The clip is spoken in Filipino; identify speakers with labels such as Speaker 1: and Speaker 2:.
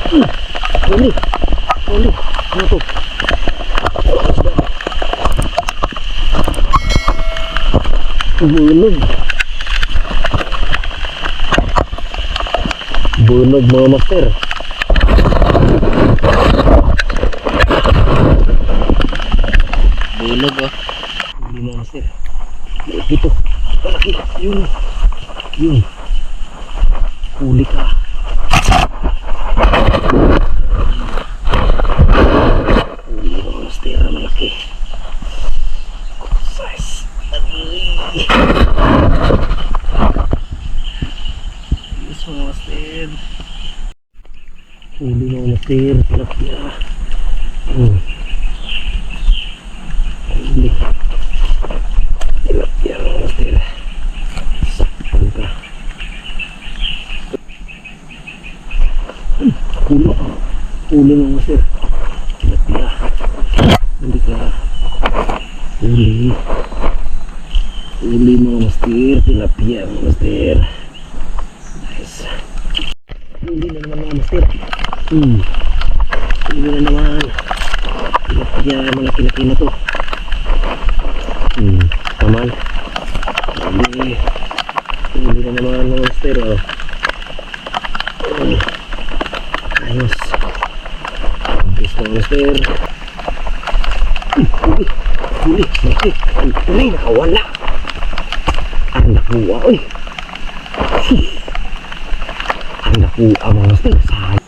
Speaker 1: Huli. Huli. Ano to? Bunog. Bunog mga master. Bunog oh. Huli mga master. Dito. Malaki. Yun. Yun. Huli ka. Huli mga master. Malaki. Size. Yes mga master. Huli mga master. Tilapia. Huli. Tilapia mga master. Sakpan ka. Huli. Huli mga master. Tilapia. Huli ka. Huli. Huli mga master. Tilapia mga master. Nice. Huli na naman mga master. Huli na naman. Tilapia malaki-laki na to. Taman. Huli. Huli na naman mga master oh. Ayos. Ayos mga master. Huli. Huli. Malaki. Huli. Nakawala. Ang nakuha. Ang nakuha mga master. Sayang.